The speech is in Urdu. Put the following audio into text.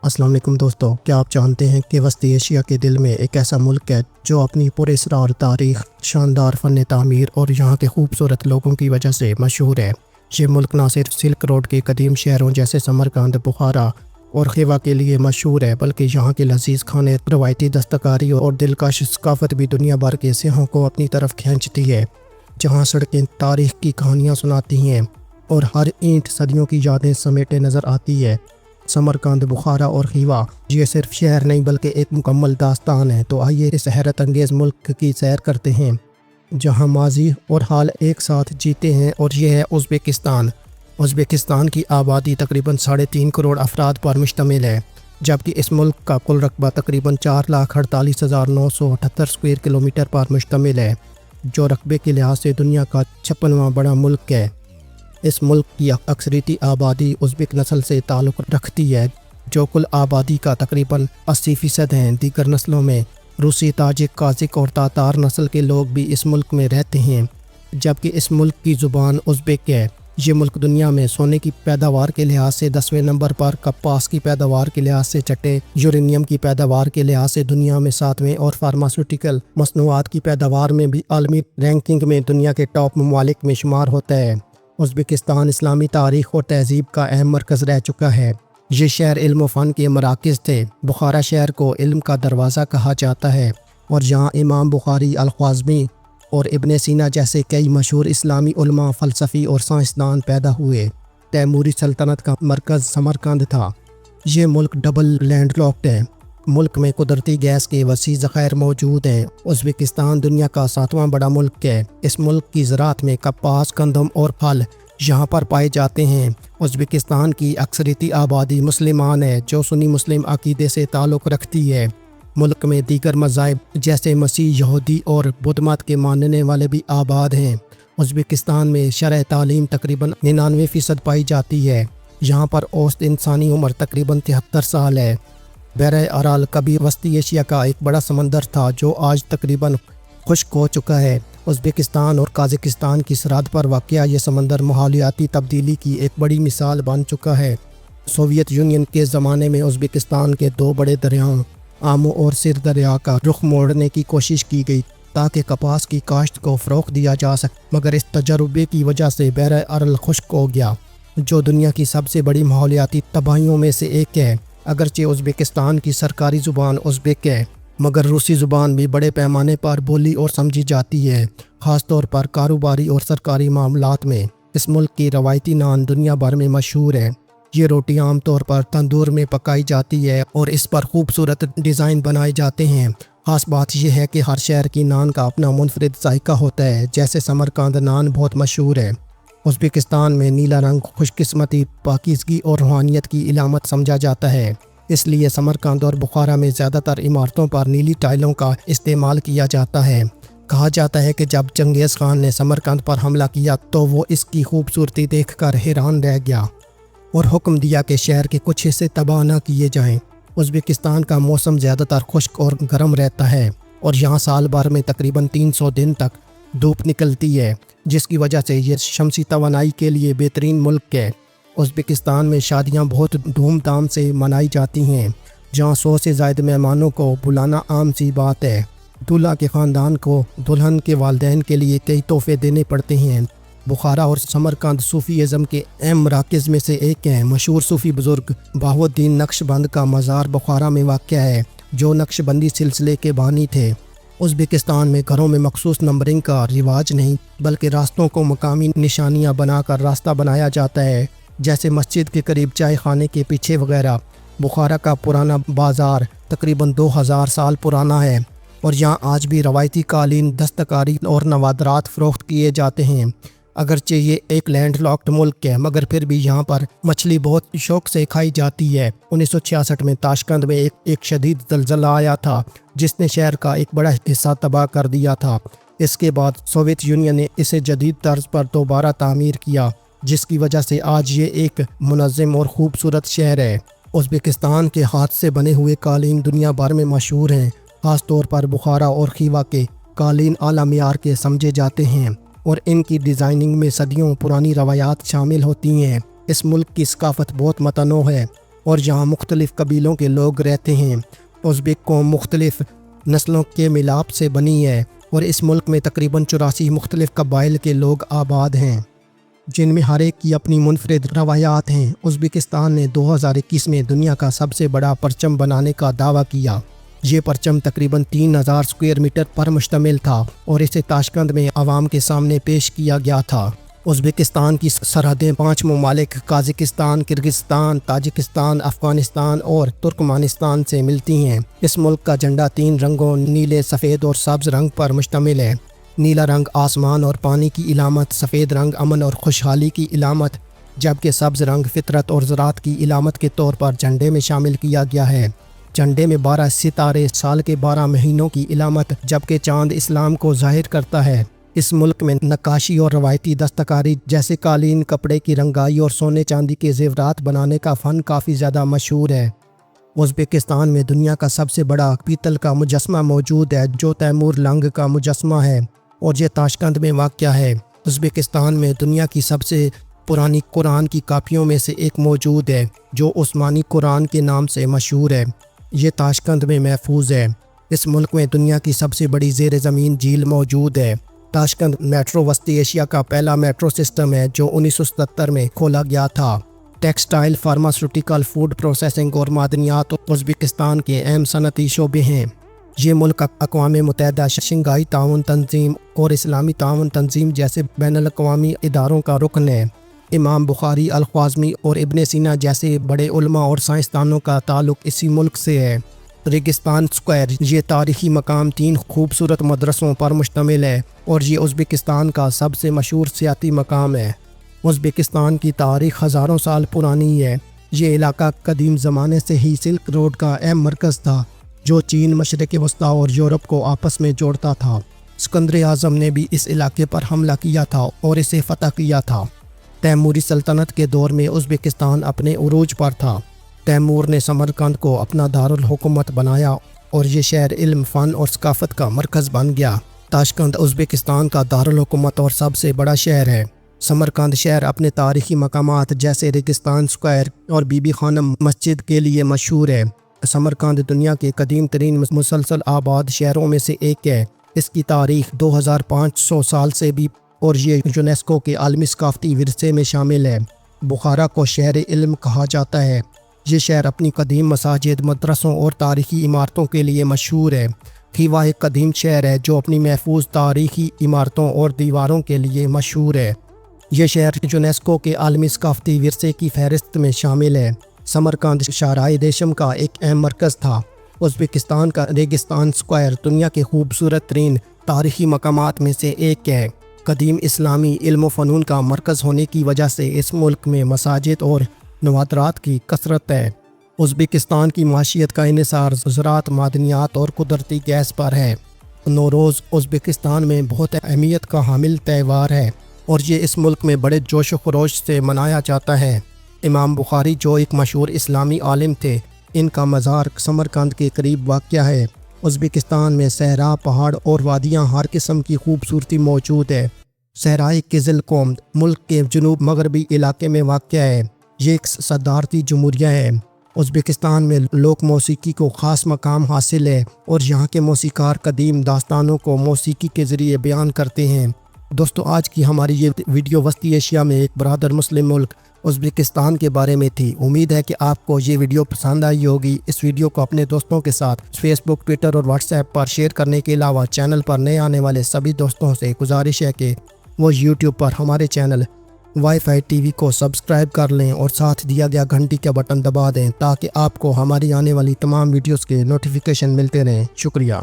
السلام علیکم دوستو، کیا آپ جانتے ہیں کہ وسطی ایشیا کے دل میں ایک ایسا ملک ہے جو اپنی پراسرار تاریخ، شاندار فن تعمیر اور یہاں کے خوبصورت لوگوں کی وجہ سے مشہور ہے۔ یہ ملک نہ صرف سلک روڈ کے قدیم شہروں جیسے سمرقند، بخارا اور خیوا کے لیے مشہور ہے، بلکہ یہاں کے لذیذ کھانے، روایتی دستکاری اور دلکش ثقافت بھی دنیا بھر کے سیاحوں کو اپنی طرف کھینچتی ہے۔ جہاں سڑکیں تاریخ کی کہانیاں سناتی ہیں اور ہر اینٹ صدیوں کی یادیں سمیٹے نظر آتی ہے۔ سمرقند، بخارا اور خیوا یہ صرف شہر نہیں بلکہ ایک مکمل داستان ہے۔ تو آئیے اس حیرت انگیز ملک کی سیر کرتے ہیں جہاں ماضی اور حال ایک ساتھ جیتے ہیں، اور یہ ہے ازبکستان۔ ازبکستان کی آبادی تقریباً 3.5 کروڑ افراد پر مشتمل ہے، جبکہ اس ملک کا کل رقبہ تقریباً 4,48,978 اسکوائر کلومیٹر پر مشتمل ہے، جو رقبے کے لحاظ سے دنیا کا 56واں بڑا ملک ہے۔ اس ملک کی اکثریتی آبادی ازبک نسل سے تعلق رکھتی ہے، جو کل آبادی کا تقریباً 80% ہیں۔ دیگر نسلوں میں روسی، تاجک، قازق اور تاتار نسل کے لوگ بھی اس ملک میں رہتے ہیں، جبکہ اس ملک کی زبان ازبک ہے۔ یہ ملک دنیا میں سونے کی پیداوار کے لحاظ سے 10ویں نمبر پر، کپاس کی پیداوار کے لحاظ سے چھٹے، یورینیم کی پیداوار کے لحاظ سے دنیا میں 7ویں اور فارماسیوٹیکل مصنوعات کی پیداوار میں بھی عالمی رینکنگ میں دنیا کے ٹاپ ممالک میں شمار ہوتا ہے۔ ازبکستان اسلامی تاریخ اور تہذیب کا اہم مرکز رہ چکا ہے۔ یہ شہر علم و فن کے مراکز تھے۔ بخارا شہر کو علم کا دروازہ کہا جاتا ہے، اور جہاں امام بخاری، الخوازمی اور ابن سینا جیسے کئی مشہور اسلامی علماء، فلسفی اور سائنسدان پیدا ہوئے۔ تیموری سلطنت کا مرکز سمرقند تھا۔ یہ ملک ڈبل لینڈ لاکڈ ہے۔ ملک میں قدرتی گیس کے وسیع ذخائر موجود ہیں۔ ازبکستان دنیا کا 7واں بڑا ملک ہے۔ اس ملک کی زراعت میں کپاس، گندم اور پھل یہاں پر پائے جاتے ہیں۔ ازبکستان کی اکثریتی آبادی مسلمان ہے، جو سنی مسلم عقیدے سے تعلق رکھتی ہے۔ ملک میں دیگر مذاہب جیسے مسیح، یہودی اور بدھ مت کے ماننے والے بھی آباد ہیں۔ ازبکستان میں شرح تعلیم تقریباً 99% پائی جاتی ہے۔ یہاں پر اوسط انسانی عمر تقریباً 73 سال ہے۔ بحر ارال کبھی وسطی ایشیا کا ایک بڑا سمندر تھا، جو آج تقریباً خشک ہو چکا ہے۔ ازبکستان اور قازقستان کی سرحد پر واقع یہ سمندر ماحولیاتی تبدیلی کی ایک بڑی مثال بن چکا ہے۔ سوویت یونین کے زمانے میں ازبکستان کے 2 بڑے دریاؤں آمو اور سر دریا کا رخ موڑنے کی کوشش کی گئی تاکہ کپاس کی کاشت کو فروغ دیا جا سکے، مگر اس تجربے کی وجہ سے بحر ارال خشک ہو گیا، جو دنیا کی سب سے بڑی ماحولیاتی تباہیوں میں سے ایک ہے۔ اگرچہ ازبکستان کی سرکاری زبان ازبک ہے، مگر روسی زبان بھی بڑے پیمانے پر بولی اور سمجھی جاتی ہے، خاص طور پر کاروباری اور سرکاری معاملات میں۔ اس ملک کی روایتی نان دنیا بھر میں مشہور ہے۔ یہ روٹی عام طور پر تندور میں پکائی جاتی ہے اور اس پر خوبصورت ڈیزائن بنائے جاتے ہیں۔ خاص بات یہ ہے کہ ہر شہر کی نان کا اپنا منفرد ذائقہ ہوتا ہے، جیسے سمرقند نان بہت مشہور ہے۔ ازبکستان میں نیلا رنگ خوش قسمتی، پاکیزگی اور روحانیت کی علامت سمجھا جاتا ہے، اس لیے سمرقند اور بخارا میں زیادہ تر عمارتوں پر نیلی ٹائلوں کا استعمال کیا جاتا ہے۔ کہا جاتا ہے کہ جب چنگیز خان نے سمرقند پر حملہ کیا تو وہ اس کی خوبصورتی دیکھ کر حیران رہ گیا اور حکم دیا کہ شہر کے کچھ حصے تباہ نہ کیے جائیں۔ ازبکستان کا موسم زیادہ تر خشک اور گرم رہتا ہے، اور یہاں سال بھر میں تقریباً 300 دن تک دھوپ نکلتی ہے، جس کی وجہ سے یہ شمسی توانائی کے لیے بہترین ملک ہے۔ ازبکستان میں شادیاں بہت دھوم دھام سے منائی جاتی ہیں، جہاں 100 سے زائد مہمانوں کو بلانا عام سی بات ہے۔ دولہا کے خاندان کو دلہن کے والدین کے لیے کئی تحفے دینے پڑتے ہیں۔ بخارا اور سمرقند صوفی ازم کے اہم مراکز میں سے ایک ہیں۔ مشہور صوفی بزرگ بہاؤالدین نقش بند کا مزار بخارا میں واقع ہے، جو نقش بندی سلسلے کے بانی تھے۔ ازبکستان میں گھروں میں مخصوص نمبرنگ کا رواج نہیں، بلکہ راستوں کو مقامی نشانیاں بنا کر راستہ بنایا جاتا ہے، جیسے مسجد کے قریب، چائے خانے کے پیچھے وغیرہ۔ بخارا کا پرانا بازار تقریباً 2000 سال پرانا ہے، اور یہاں آج بھی روایتی قالین، دستکاری اور نوادرات فروخت کیے جاتے ہیں۔ اگرچہ یہ ایک لینڈ لاکڈ ملک ہے، مگر پھر بھی یہاں پر مچھلی بہت شوق سے کھائی جاتی ہے۔ 1966 میں تاشقند میں ایک شدید زلزلہ آیا تھا، جس نے شہر کا ایک بڑا حصہ تباہ کر دیا تھا۔ اس کے بعد سوویت یونین نے اسے جدید طرز پر دوبارہ تعمیر کیا، جس کی وجہ سے آج یہ ایک منظم اور خوبصورت شہر ہے۔ ازبکستان کے ہاتھ سے بنے ہوئے قالین دنیا بھر میں مشہور ہیں، خاص طور پر بخارا اور خیوا کے قالین اعلیٰ معیار کے سمجھے جاتے ہیں اور ان کی ڈیزائننگ میں صدیوں پرانی روایات شامل ہوتی ہیں۔ اس ملک کی ثقافت بہت متنوع ہے اور یہاں مختلف قبیلوں کے لوگ رہتے ہیں۔ ازبک قوم مختلف نسلوں کے ملاپ سے بنی ہے اور اس ملک میں تقریباً 84 مختلف قبائل کے لوگ آباد ہیں، جن میں ہر ایک کی اپنی منفرد روایات ہیں۔ ازبکستان نے 2021 میں دنیا کا سب سے بڑا پرچم بنانے کا دعویٰ کیا۔ یہ پرچم تقریباً 3000 اسکوائر میٹر پر مشتمل تھا اور اسے تاشقند میں عوام کے سامنے پیش کیا گیا تھا۔ ازبکستان کی سرحدیں 5 ممالک قازقستان، کرغزستان، تاجکستان، افغانستان اور ترکمانستان سے ملتی ہیں۔ اس ملک کا جھنڈا 3 رنگوں نیلے، سفید اور سبز رنگ پر مشتمل ہے۔ نیلا رنگ آسمان اور پانی کی علامت، سفید رنگ امن اور خوشحالی کی علامت، جبکہ سبز رنگ فطرت اور زراعت کی علامت کے طور پر جھنڈے میں شامل کیا گیا ہے۔ جھنڈے میں 12 ستارے سال کے 12 مہینوں کی علامت، جبکہ چاند اسلام کو ظاہر کرتا ہے۔ اس ملک میں نقاشی اور روایتی دستکاری جیسے قالین، کپڑے کی رنگائی اور سونے چاندی کے زیورات بنانے کا فن کافی زیادہ مشہور ہے۔ ازبکستان میں دنیا کا سب سے بڑا پیتل کا مجسمہ موجود ہے جو تیمور لنگ کا مجسمہ ہے اور یہ تاشقند میں واقع ہے۔ ازبکستان میں دنیا کی سب سے پرانی قرآن کی کاپیوں میں سے ایک موجود ہے جو عثمانی قرآن کے نام سے مشہور ہے۔ یہ تاشقند میں محفوظ ہے۔ اس ملک میں دنیا کی سب سے بڑی زیر زمین جھیل موجود ہے۔ تاشقند میٹرو وسطی ایشیا کا پہلا میٹرو سسٹم ہے جو 1977 میں کھولا گیا تھا۔ ٹیکسٹائل، فارماسیوٹیکل، فوڈ پروسیسنگ اور معدنیات ازبکستان کے اہم صنعتی شعبے ہیں۔ یہ ملک اقوام متحدہ، شنگھائی تعاون تنظیم اور اسلامی تعاون تنظیم جیسے بین الاقوامی اداروں کا رکن ہے۔ امام بخاری، الخوازمی اور ابن سینا جیسے بڑے علماء اور سائنسدانوں کا تعلق اسی ملک سے ہے۔ ریگستان اسکوائر، یہ تاریخی مقام 3 خوبصورت مدرسوں پر مشتمل ہے اور یہ ازبکستان کا سب سے مشہور سیاحتی مقام ہے۔ ازبکستان کی تاریخ ہزاروں سال پرانی ہے۔ یہ علاقہ قدیم زمانے سے ہی سلک روڈ کا اہم مرکز تھا جو چین، مشرق وسطیٰ اور یورپ کو آپس میں جوڑتا تھا۔ اسکندر اعظم نے بھی اس علاقے پر حملہ کیا تھا اور اسے فتح کیا تھا۔ تیموری سلطنت کے دور میں ازبکستان اپنے عروج پر تھا۔ تیمور نے سمرقند کو اپنا دارالحکومت بنایا اور یہ شہر علم، فن اور ثقافت کا مرکز بن گیا۔ تاشقند ازبکستان کا دارالحکومت اور سب سے بڑا شہر ہے۔ سمرقند شہر اپنے تاریخی مقامات جیسے ریگستان اسکوائر اور بی بی خانم مسجد کے لیے مشہور ہے۔ سمرقند دنیا کے قدیم ترین مسلسل آباد شہروں میں سے ایک ہے۔ اس کی تاریخ 2500 سال سے بھی اور یہ یونیسکو کے عالمی ثقافتی ورثے میں شامل ہے۔ بخارا کو شہر علم کہا جاتا ہے۔ یہ شہر اپنی قدیم مساجد، مدرسوں اور تاریخی عمارتوں کے لیے مشہور ہے۔ خیوا ایک قدیم شہر ہے جو اپنی محفوظ تاریخی عمارتوں اور دیواروں کے لیے مشہور ہے۔ یہ شہر یونیسکو کے عالمی ثقافتی ورثے کی فہرست میں شامل ہے۔ سمرقند شاہراہ ریشم کا ایک اہم مرکز تھا۔ ازبکستان کا ریگستان اسکوائر دنیا کے خوبصورت ترین تاریخی مقامات میں سے ایک ہے۔ قدیم اسلامی علم و فنون کا مرکز ہونے کی وجہ سے اس ملک میں مساجد اور نوادرات کی کثرت ہے۔ ازبکستان کی معیشت کا انحصار زراعت، معدنیات اور قدرتی گیس پر ہے۔ نوروز ازبکستان میں بہت اہمیت کا حامل تہوار ہے اور یہ اس ملک میں بڑے جوش و خروش سے منایا جاتا ہے۔ امام بخاری جو ایک مشہور اسلامی عالم تھے، ان کا مزار سمرقند کے قریب واقع ہے۔ ازبکستان میں صحرا، پہاڑ اور وادیاں ہر قسم کی خوبصورتی موجود ہے۔ صحرائی قزل قوم ملک کے جنوب مغربی علاقے میں واقع ہے۔ یہ ایک صدارتی جمہوریہ ہے۔ ازبکستان میں لوک موسیقی کو خاص مقام حاصل ہے اور یہاں کے موسیقار قدیم داستانوں کو موسیقی کے ذریعے بیان کرتے ہیں۔ دوستو، آج کی ہماری یہ ویڈیو وسطی ایشیا میں ایک برادر مسلم ملک ازبکستان کے بارے میں تھی۔ امید ہے کہ آپ کو یہ ویڈیو پسند آئی ہوگی۔ اس ویڈیو کو اپنے دوستوں کے ساتھ فیس بک، ٹویٹر اور واٹس ایپ پر شیئر کرنے کے علاوہ چینل پر نئے آنے والے سبھی دوستوں سے گزارش ہے کہ وہ یوٹیوب پر ہمارے channel wi phi T V کو سبسکرائب کر لیں اور ساتھ دیا گیا گھنٹی کا بٹن دبا دیں تاکہ آپ کو ہماری آنے والی تمام ویڈیوز کے نوٹیفیکیشن ملتے رہیں۔ شکریہ۔